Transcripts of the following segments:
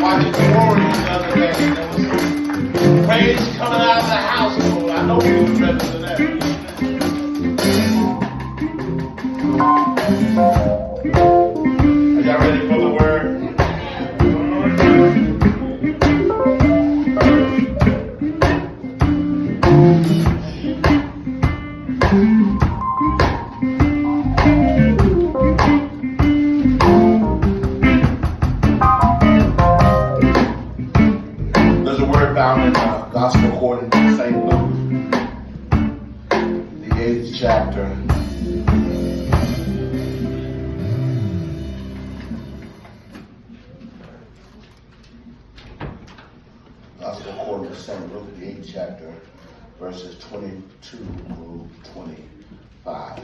Watching the Warriors the other day, there was some praise coming out of the household. I know you was better than that. Are y'all ready for the word? Found in the Gospel according to St. Luke, the 8th chapter. Gospel according to St. Luke, the 8th chapter, verses 22 through 25.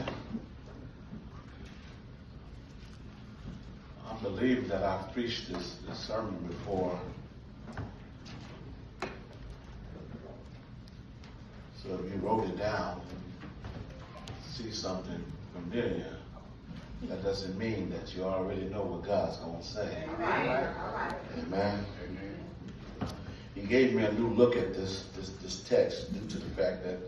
I believe that I've preached this sermon before. So if you wrote it down, see something familiar, that doesn't mean that you already know what God's going to say. Amen. He gave me a new look at this text due to the fact that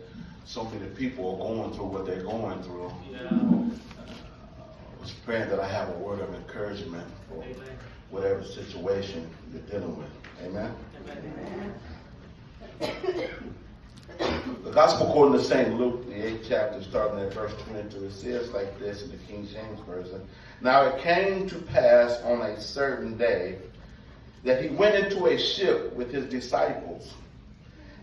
so many people are going through what they're going through. I was praying that I have a word of encouragement for whatever situation you're dealing with. Amen. The Gospel according to St. Luke, the 8th chapter, starting at verse 22, it says like this in the King James Version. Now it came to pass on a certain day that he went into a ship with his disciples.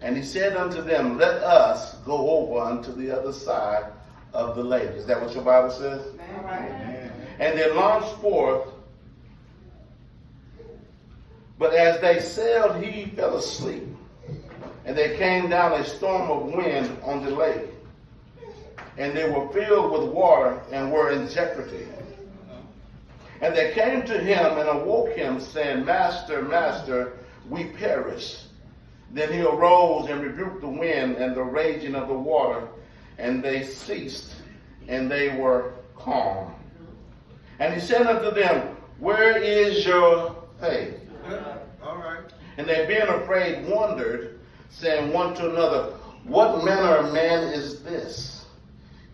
And he said unto them, let us go over unto the other side of the lake. Is that what your Bible says? Amen. And they launched forth. But as they sailed, he fell asleep. And there came down a storm of wind on the lake. And they were filled with water and were in jeopardy. And they came to him and awoke him, saying, Master, Master, we perish. Then he arose and rebuked the wind and the raging of the water, and they ceased, and they were calm. And he said unto them, where is your faith? All right. And they being afraid wondered, saying one to another, what manner of man is this?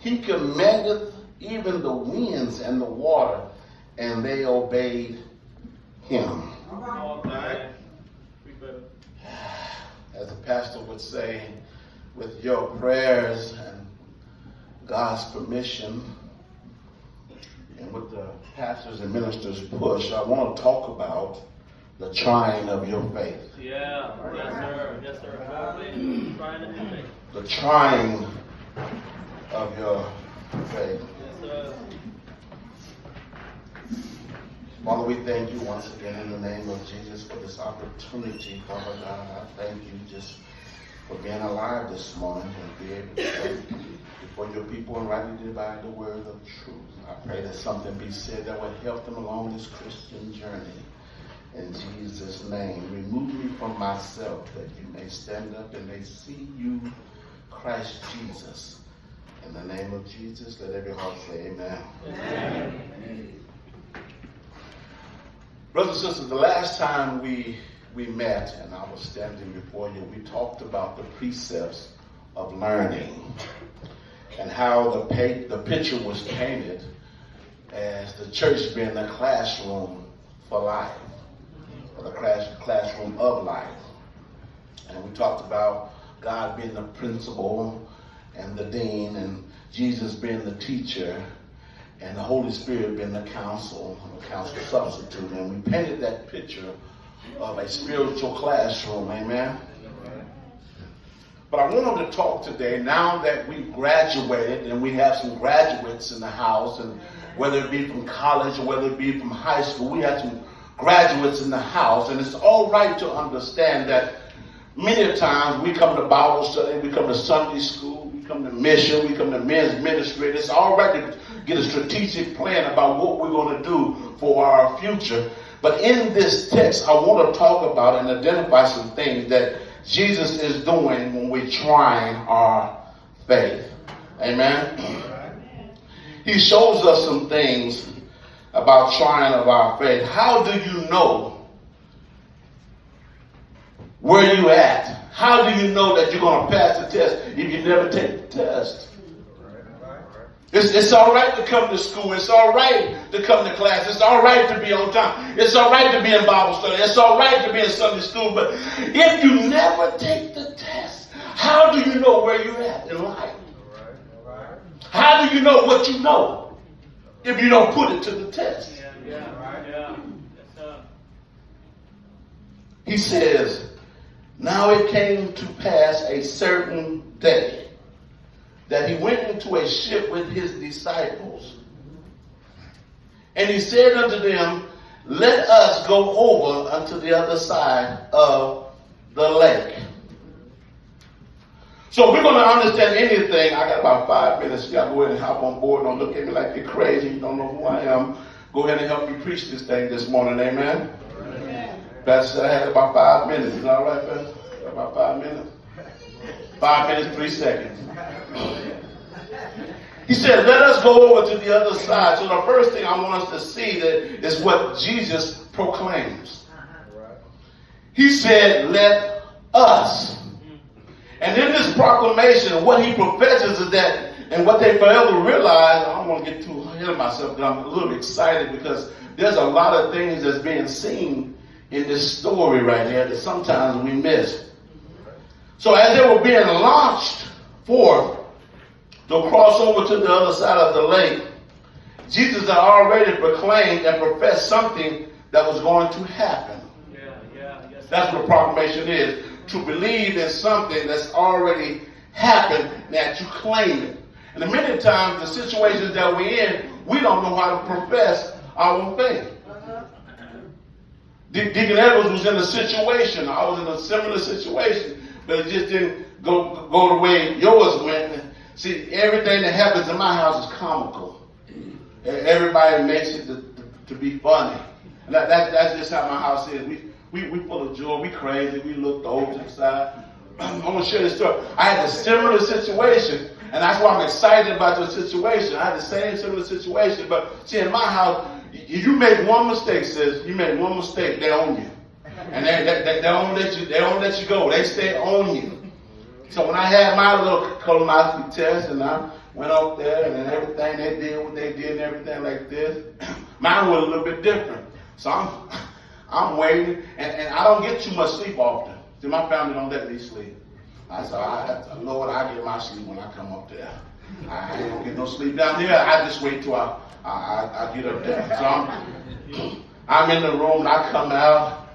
He commandeth even the winds and the water, and they obeyed him. All right. As the pastor would say, with your prayers and God's permission, and with the pastors and ministers' push, I want to talk about the trying of your faith. Yeah, yes sir, yes sir. The trying of your faith. Yes sir. Father, we thank you once again in the name of Jesus for this opportunity, Father God. I thank you just for being alive this morning and be able to thank you before your people and rightly divide the word of truth. I pray that something be said that will help them along this Christian journey. In Jesus' name, remove me from myself that you may stand up and may see you, Christ Jesus. In the name of Jesus, let every heart say amen. Amen. Brothers and sisters, the last time we met and I was standing before you, we talked about the precepts of learning and how the picture was painted as the church being a classroom for life. The classroom of life. And we talked about God being the principal and the dean, and Jesus being the teacher, and the Holy Spirit being the counsel substitute. And we painted that picture of a spiritual classroom, amen? But I wanted to talk today, now that we've graduated, and we have some graduates in the house, and whether it be from college or whether it be from high school, we have some graduates in the house, and it's all right to understand that many times we come to Bible study, we come to Sunday school, we come to mission, we come to men's ministry. It's all right to get a strategic plan about what we're going to do for our future. But in this text, I want to talk about and identify some things that Jesus is doing when we're trying our faith. Amen? He shows us some things about trying of our faith. How do you know where you at? How do you know that you're going to pass the test if you never take the test? It's all right to come to school. It's all right to come to class. It's all right to be on time. It's all right to be in Bible study. It's all right to be in Sunday school. But if you never take the test, how do you know where you're at in life? How do you know what you know if you don't put it to the test? He says, now it came to pass a certain day that he went into a ship with his disciples. And he said unto them, let us go over unto the other side of the lake. So if we're going to understand anything, I got about 5 minutes. Y'all go ahead and hop on board. Don't look at me like you're crazy. You don't know who I am. Go ahead and help me preach this thing this morning. Amen? Pastor said I had about 5 minutes. Is that all right, Pastor? About 5 minutes? 5 minutes, 3 seconds. He said, let us go over to the other side. So the first thing I want us to see that is what Jesus proclaims. He said, let us. And in this proclamation, what he professes is that, and what they forever realize, I don't want to get too ahead of myself, but I'm a little excited because there's a lot of things that's being seen in this story right here that sometimes we miss. So as they were being launched forth to cross over to the other side of the lake, Jesus had already proclaimed and professed something that was going to happen. That's what proclamation is. To believe in something that's already happened, that you claim it. And many times, the situations that we're in, we don't know how to profess our faith. Deacon Edwards was in a situation. I was in a similar situation, but it just didn't go the way yours went. See, everything that happens in my house is comical. Everybody makes it to be funny. And that's just how my house is. We full of joy. We crazy. We look over to the side. I'm going to share this story. I had a similar situation, and that's why I'm excited about your situation. I had the same similar situation, but see, in my house, you make one mistake, sis. You make one mistake, they own you, and they don't let you. They don't let you go. They stay on you. So when I had my little colonoscopy test, and I went up there, and then everything they did, what they did, and everything like this, mine was a little bit different. So I'm waiting, and I don't get too much sleep often. See, my family don't let me sleep. I said, Lord, I get my sleep when I come up there. I ain't gonna get no sleep down here. I just wait till I get up there. So I'm in the room, and I come out.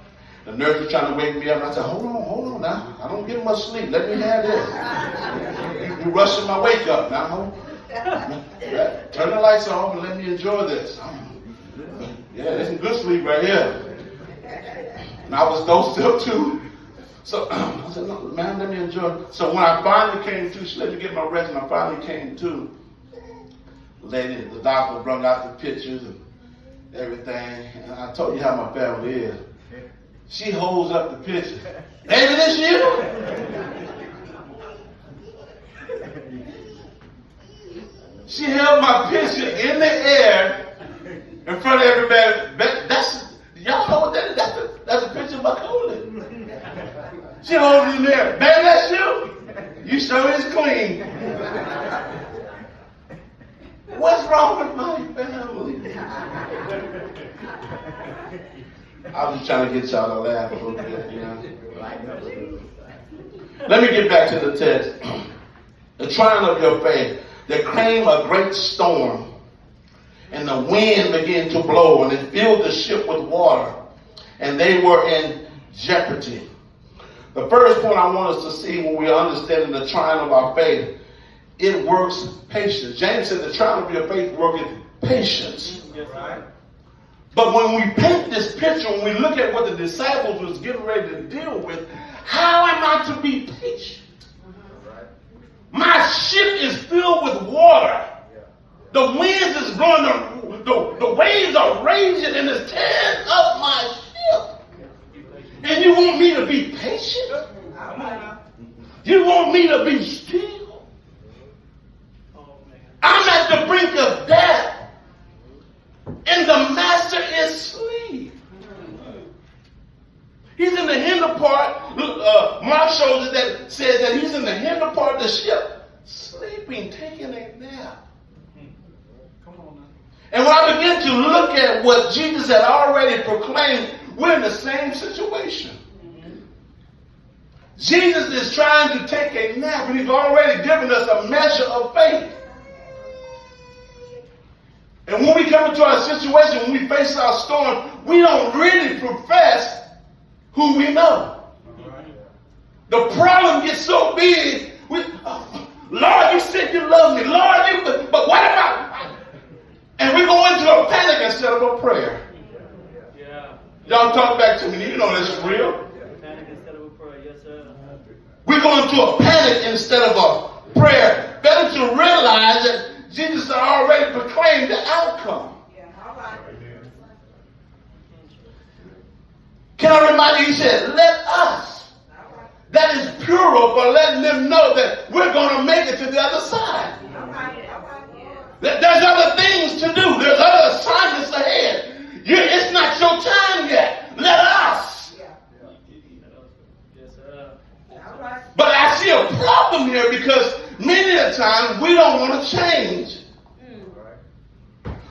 The nurse is trying to wake me up, and I said, hold on now. I don't get much sleep. Let me have this. You rushing my wake up now. Turn the lights off and let me enjoy this. Yeah, there's some good sleep right here. And I was dosed up too. So I said, no, man, let me enjoy. So when I finally came to, she let me get my rest, and I finally came to, the doctor brought out the pictures and everything. And I told you how my family is. She holds up the picture. Baby, this you? She held my picture in the air in front of everybody. Y'all know what that is? That's a picture of my colon. She holds it in there. Baby, that's you? You sure is clean. What's wrong with my family? I was just trying to get y'all to laugh a little bit, you know. Let me get back to the text. The trying of your faith. There came a great storm, and the wind began to blow, and it filled the ship with water, and they were in jeopardy. The first point I want us to see when we are understanding the trying of our faith, it works patience. James said the trying of your faith works patience. Right. But when we paint this picture, when we look at what the disciples was getting ready to deal with, how am I to be patient? My ship is filled with water. The winds is blowing, the waves are raging, and it's tearing up my ship. And you want me to be patient? You want me to be still? I'm at the brink of death. In the He's in the hinder part. Mark shows us that says that he's in the hinder part of the ship, sleeping, taking a nap. Come on now. And when I begin to look at what Jesus had already proclaimed, we're in the same situation. Jesus is trying to take a nap, and he's already given us a measure of faith. And when we come into our situation, when we face our storm, we don't really profess who we know. The problem gets so big. Lord, you said you love me. Lord, but what about? And we go into a panic instead of a prayer. Yeah. Y'all talk back to me. You know this is real. Panic instead of a prayer. Yes, sir. We go into a panic instead of a prayer. Better to realize that Jesus had already proclaimed the outcome. Can I remind you, he said, let us. That is plural for letting them know that we're going to make it to the other side. There's other things to do. There's other assignments ahead. It's not your time yet. Let us. Yes, sir. But I see a problem here because many of the times we don't want to change.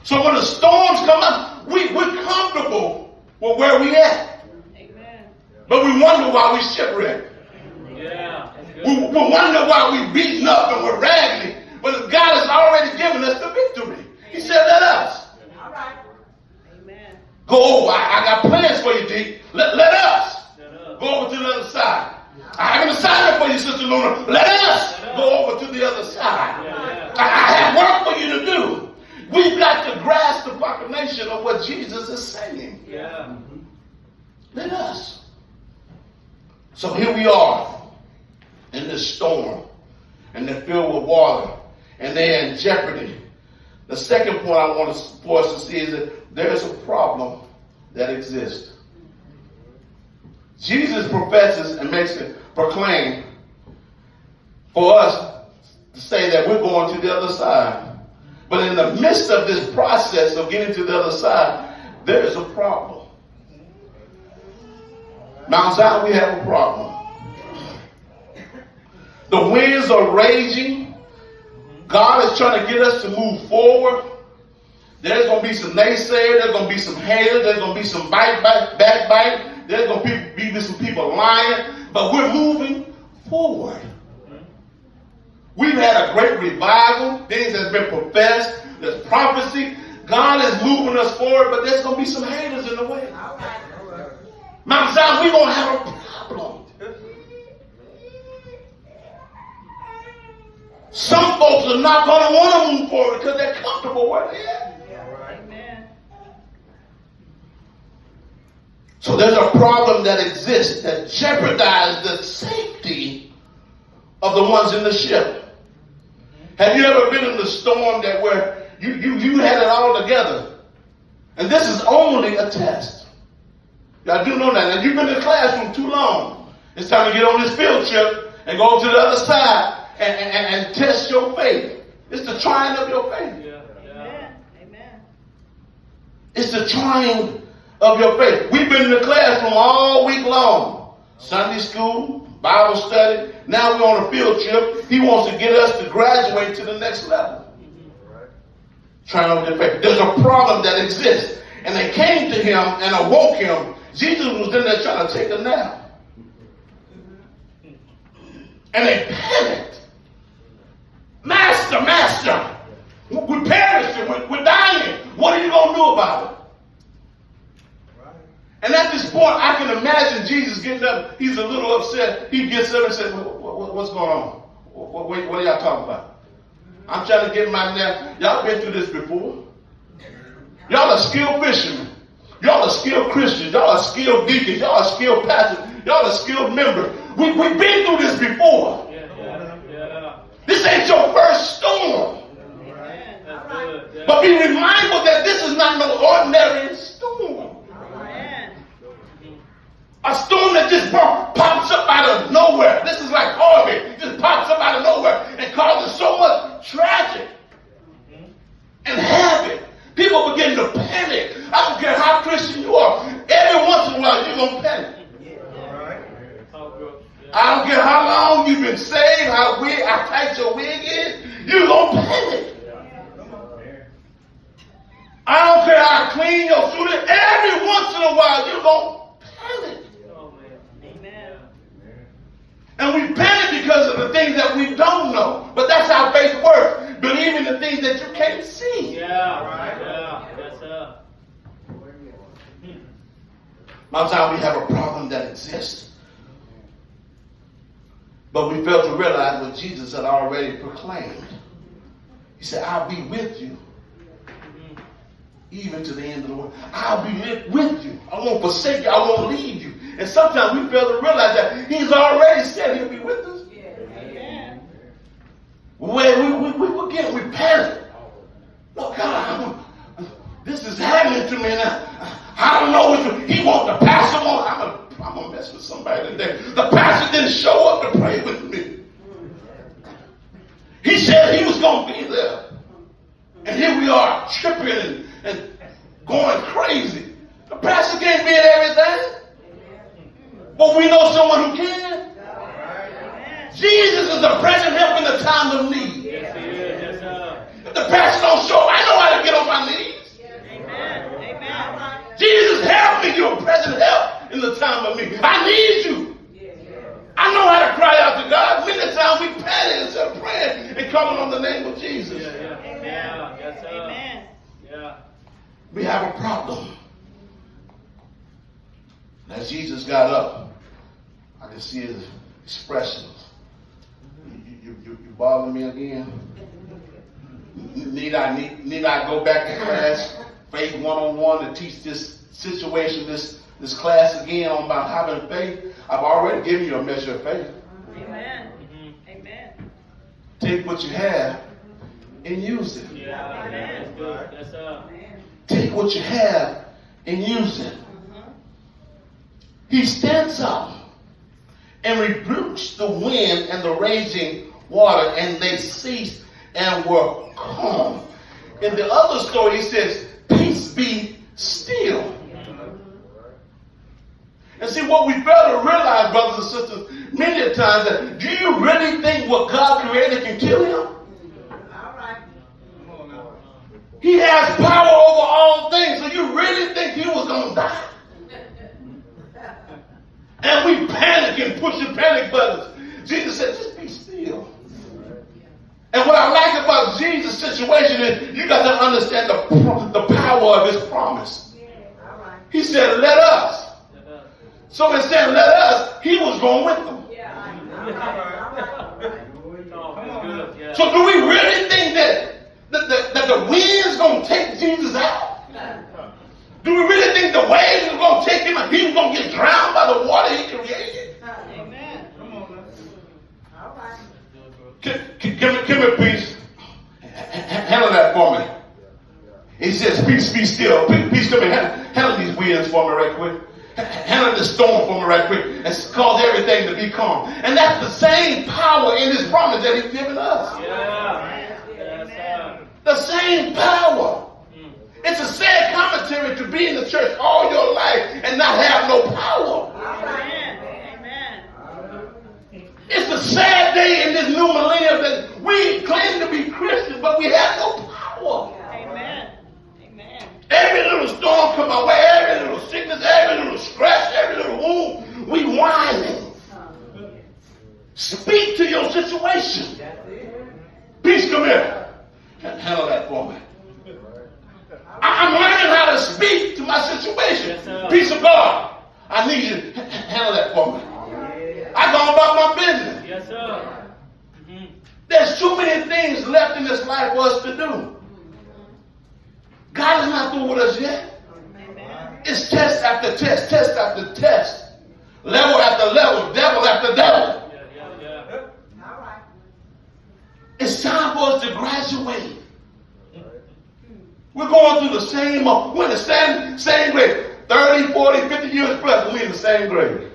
So when the storms come up, we're comfortable with where we at. But we wonder why we shipwrecked. Yeah. We wonder why we beaten up and we're raggedy. But God has already given us the victory. He said, let us. All right. Amen. Go over. I got plans for you, D. Let us. Go over to the other side. I have an assignment for you, Sister Luna. Let us go over to the other side. I have work for you to do. We've got to grasp the proclamation of what Jesus is saying. Yeah. Let us. So here we are in this storm, and they're filled with water, and they're in jeopardy. The second point I want for us to see is that there's a problem that exists. Jesus professes and makes it proclaim for us to say that we're going to the other side. But in the midst of this process of getting to the other side, there is a problem. Mount Zion, we have a problem. The winds are raging. God is trying to get us to move forward. There's going to be some naysayers. There's going to be some haters. There's going to be some backbite. There's going to be some people lying. But we're moving forward. We've had a great revival. Things have been professed. There's prophecy. God is moving us forward, but there's going to be some haters in the way. Mount Zion, we're going to have a problem. Some folks are not going to want to move forward because they're comfortable where they're at. Amen. So there's a problem that exists that jeopardizes the safety of the ones in the ship. Have you ever been in the storm that where you had it all together? And this is only a test. Y'all do know that. And you've been in the classroom too long. It's time to get on this field trip and go to the other side and test your faith. It's the trying of your faith. Yeah. Amen. Amen. It's the trying of your faith. We've been in the classroom all week long. Sunday school, Bible study. Now we're on a field trip. He wants to get us to graduate to the next level. Trying of your faith. There's a problem that exists. And they came to him and awoke him. Jesus was in there trying to take a nap. And they panicked. Master, we're perishing, we're dying. What are you going to do about it? And at this point, I can imagine Jesus getting up. He's a little upset. He gets up and says, what's going on? What are y'all talking about? I'm trying to get my nap. Y'all been through this before. Y'all are skilled fishermen. Y'all are skilled Christians. Y'all are skilled deacons. Y'all are skilled pastors. Y'all are skilled members. We've been through this before. Yeah. This ain't your first storm. Amen. That's good. Yeah. But be remindful that this is not no ordinary storm. Amen. A storm that just pops up out of nowhere. This is like Harvey. It just pops up out of nowhere and causes so much tragic and havoc. People begin to panic. I don't care how Christian you are. Every once in a while, you're going to panic. while, you're going to panic. Oh, man. Amen. And we panic because of the things that we don't know. But that's how faith works. Believing the things that you can't see. Yeah, right. Yeah, yes, sir. Sometimes we have a problem that exists. But we fail to realize what Jesus had already proclaimed. He said, I'll be with you. Even to the end of the world. I'll be with you. I won't forsake you. I won't leave you. And sometimes we fail to realize that he's already said he'll be with us. Amen. We forget, we panic. Look, God, this is happening to me now. I don't know what he wants the pastor on. I'm going to mess with somebody today. The pastor didn't show up to pray with me. He said he was going to be there. And here we are tripping and going crazy. The pastor can't be at everything. But we know someone who can. Jesus is a present help in the time of need. Yes, he is. Yes, sir. If the pastor don't show up, I know how to get on my knees. Amen. Amen. Jesus, help me. You're a present help in the time of need. I need you. I know how to cry out to God. Many times we panic instead of praying and calling on the name of Jesus. Yeah, yeah. Amen. Yeah, yes, sir. Amen. Yeah. We have a problem. As Jesus got up, I can see his expressions. You bothering me again? Need I go back to class, faith 101, to teach this situation, this class again on about having faith? I've already given you a measure of faith. Amen. Amen. Take what you have and use it. Yeah, amen. That's good. Yes, sir. Take what you have and use it. He stands up and rebukes the wind and the raging water, and they ceased and were calm. In the other story, he says, peace be still. And see, what we fail to realize, brothers and sisters, many a times, that do you really think what God created can kill him? He has power over all things, so you really think he was going to die? And we panic and push the panic buttons. Jesus said, just be still. And what I like about Jesus' situation is you got to understand the power of his promise. He said, let us. So instead of let us, he was going with them. So do we really think that the wind's going to take Jesus out? Do we really think the waves are going to take him and he was going to get drowned by the water he created? Amen. Come on now. All right. Give me peace. Handle that for me. He says, peace be still. Peace, come here. Handle these winds for me right quick. Handle this storm for me right quick. And cause everything to be calm. And that's the same power in his promise that he's given us. Yeah. Yes, sir. The same power. It's a sad commentary to be in the church all your life and not have no power. Amen. Amen. It's a sad day in this new millennium that we claim to be Christians, but we have no power. Amen. Amen. Every little storm come our way, every little sickness, every little scratch, every little wound, we whining. Speak to your situation. Peace, come here. Handle that for me. I'm learning how to speak to my situation. Yes, Peace of God. I need you to handle that for me. I go about my business. Yes, sir. There's too many things left in this life for us to do. God is not through with us yet. Amen. It's test after test, test after test. Level after level, devil after devil. Yeah. All right. It's time for us to graduate. We're going through the same, we're in the same grade. 30, 40, 50 years plus, we're in the same grade.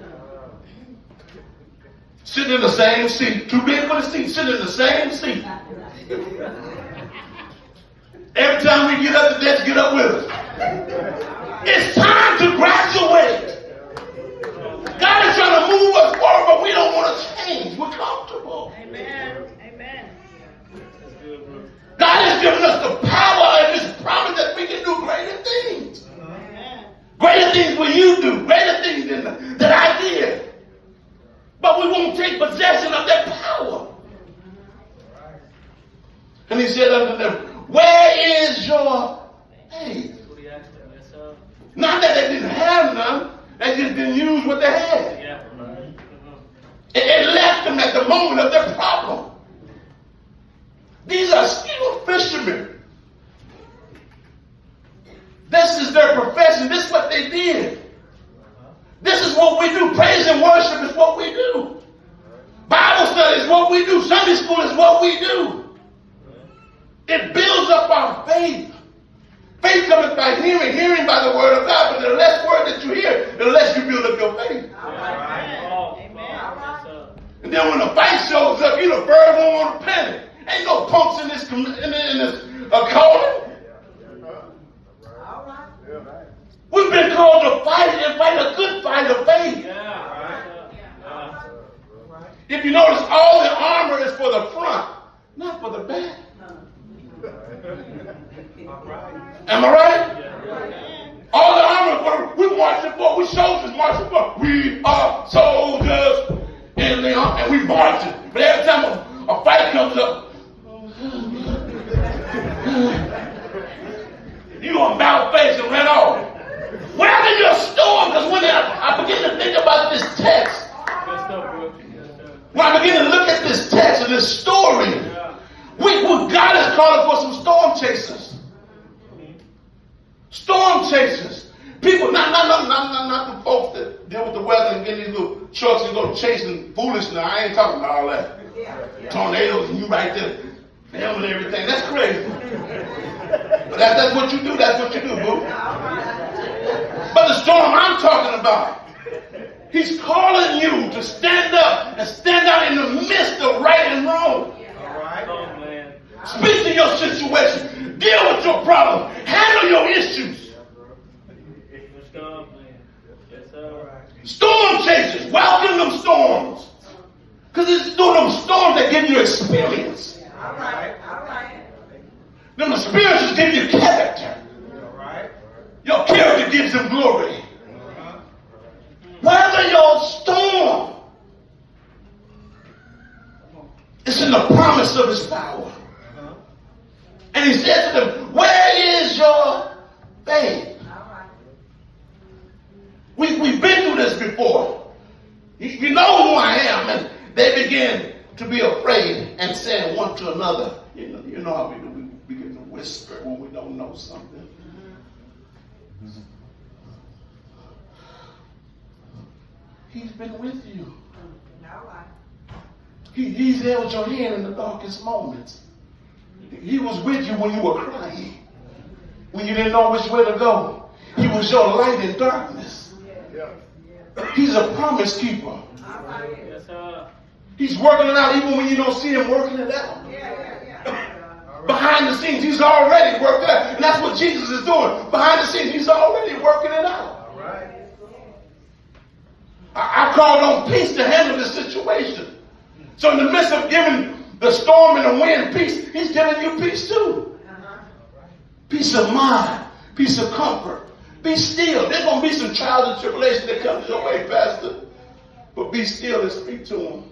Sitting in the same seat. Too big for the seat, sitting in the same seat. Every time we get up, the desk get up with us. It's time to graduate. God is trying to move us forward, but we don't want to change. We're comfortable. Amen. Amen. God has given us the power and his promise that we can do greater things. Amen. Greater things will you do, greater things than that I did. But we won't take possession of that power. And he said unto them, where is your faith? Not that they didn't have none, they just didn't use what they had. It left them at the moment of their problem. These are skilled fishermen. This is their profession. This is what they did. This is what we do. Praise and worship is what we do. Bible study is what we do. Sunday school is what we do. It builds up our faith. Faith cometh by hearing, hearing by the word of God. But the less word that you hear, the less you build up your faith. And then when the fight shows up, you the first one on the panic. Ain't no punks in this calling. We've been called to fight and fight a good fight of faith. If you notice, all the armor is for the front, not for the back. Am I right? All the armor for we marching for, we soldiers marching for. We are soldiers in the army, and we marching. But every time a fight comes up, you gonna bow face and run off. Wherever you're storm, because when I begin to think about this text, when I begin to look at this text and this story, God is calling for some storm chasers. Storm chasers. People, not the folks that deal with the weather and get these little trucks and go chasing foolishness. I ain't talking about all that. Tornadoes and you right there filming everything. That's crazy. But that's what you do. That's what you do, boo. But the storm I'm talking about, he's calling you to stand up and stand out in the midst of right and wrong. Speak to your situation. Deal with your problem. Handle your issues. Storm chasers. Welcome them storms. Because it's through them storms that give you experience. Them experiences give you character. Your character gives him glory. Weather your storm. It's in the promise of his power. And he said to them, where is your faith? We've been through this before. You know who I am. And they begin to be afraid and saying one to another. You know how we do. We begin to whisper when we don't know something. He's been with you. He's held your hand in the darkest moments. He was with you when you were crying, when you didn't know which way to go. He was your light in darkness. He's a promise keeper. He's working it out even when you don't see him working it out. Behind the scenes, he's already worked it out. And that's what Jesus is doing. Behind the scenes, he's already working it out. I called on peace to handle the situation. So in the midst of giving the storm and the wind peace, he's giving you peace too. Peace of mind, peace of comfort. Be still. There's going to be some trials and tribulations that come your way, Pastor. But be still and speak to him.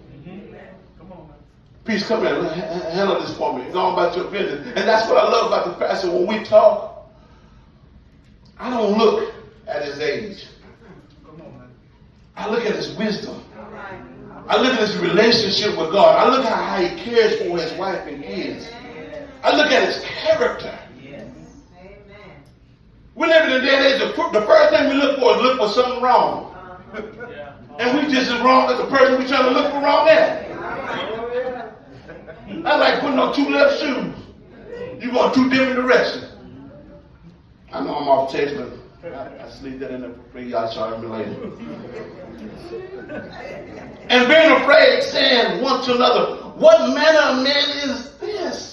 Peace, come here. Handle this for me. Go on about your business. And that's what I love about the pastor. When we talk, I don't look at his age. I look at his wisdom. I look at his relationship with God. I look at how he cares for his wife and kids. I look at his character. We live in a day and age, the first thing we look for something wrong. And we just as wrong as the person we're trying to look for wrong at. I like putting on two left shoes. You're going two different directions. I know I'm off text, but I sleep that in there for free. Y'all charge me later. And being afraid, saying one to another, what manner of man is this?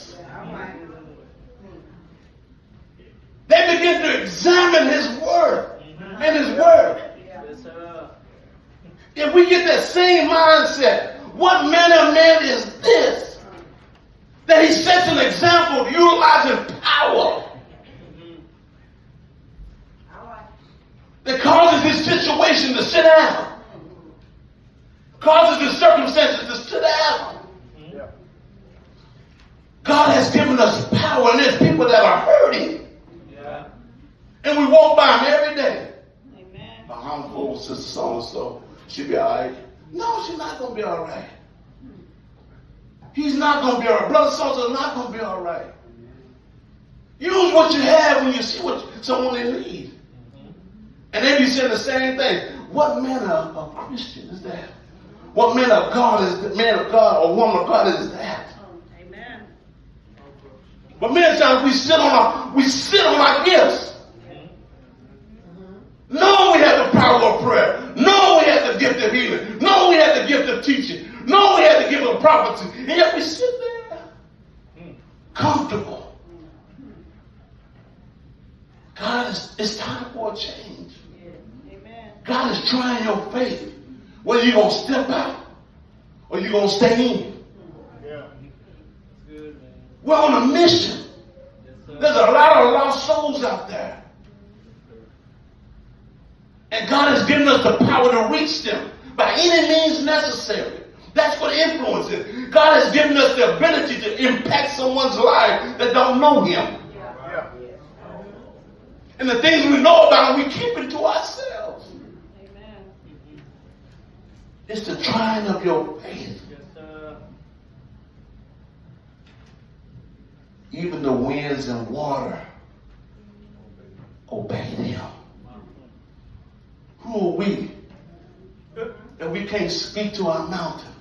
They begin to examine his worth and his work. If we get that same mindset, what manner of man is this? That he sets an example of utilizing power. That causes situation to sit down. Causes the circumstances to sit down. God has given us power, and there's people that are hurting. Yeah. And we walk by them every day. Amen. My uncle, sister so-and-so, she'll be all right. No, she's not going to be all right. He's not going to be all right. Brother so-and-so is not going to be all right. Use what you have when you see someone in need. And they be saying the same thing. What manner of Christian is that? What man of God or woman of God is that? Amen. But many times we sit on our gifts. No, we have the power of prayer. No, we have the gift of healing. No, we have the gift of teaching. No, we have the gift of prophecy. And yet we sit there comfortable. God, it's time for a change. Amen. God is trying your faith. Whether you're going to step out or you're going to stay in. Yeah. Good, man. We're on a mission. Yes, sir. There's a lot of lost souls out there. And God has given us the power to reach them by any means necessary. That's what influence is. God has given us the ability to impact someone's life that don't know Him. And the things we know about Him, we keep it to ourselves. Amen. It's the trying of your faith. Yes, sir. Even the winds and water obey Him. Who are we that we can't speak to our mountain?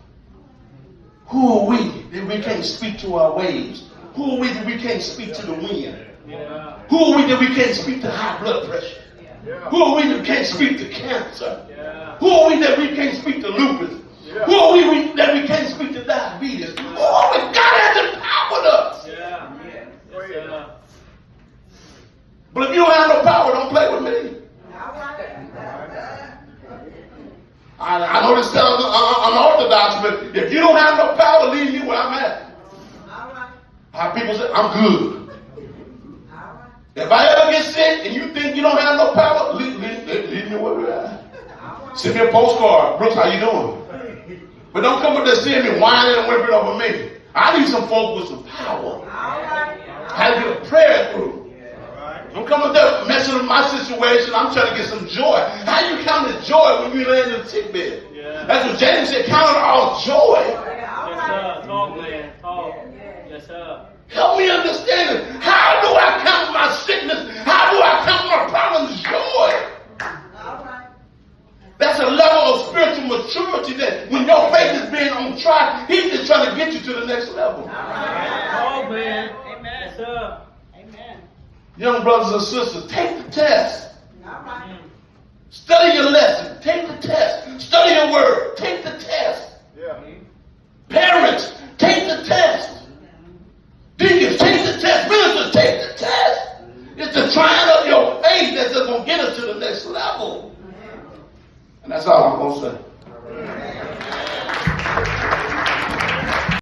Who are we that we can't speak to our waves? Who are we that we can't speak to the wind? Yeah. Who are we that we can't speak to high blood pressure? Yeah. Who are we that can't speak to cancer? Yeah. Who are we that we can't speak to lupus? Yeah. Who are we that we can't speak to diabetes? Who are we? God has empowered us. Yeah. Yes, sir. But if you don't have no power, don't play with me. I know this sounds unorthodox, but if you don't have no power, leave me where I'm at. How people say, I'm good. If I ever get sick and you think you don't have no power, leave me where we're at. Send me a postcard. Brooks, how you doing? But don't come up there seeing me whining and whimpering over me. I need some folk with some power. How to get a prayer through. Don't come up there messing with my situation. I'm trying to get some joy. How you count the joy when you lay in the sick bed? Yeah. That's what James said, count it all joy. Yes, sir. Talk, man. Talk. Yes, sir. Help me understand it. How do I count my sickness? How do I count my problems joy? That's a level of spiritual maturity that when your faith is being on trial, He's just trying to get you to the next level. Talk, man. Amen. Yes, sir. Amen. Young brothers and sisters, take the test. Study your lesson. Take the test. Study your word. Take the test. Parents, take the test. Deacons, take the test. Ministers, take the test. It's the trying of your faith that's going to get us to the next level. And that's all I'm going to say.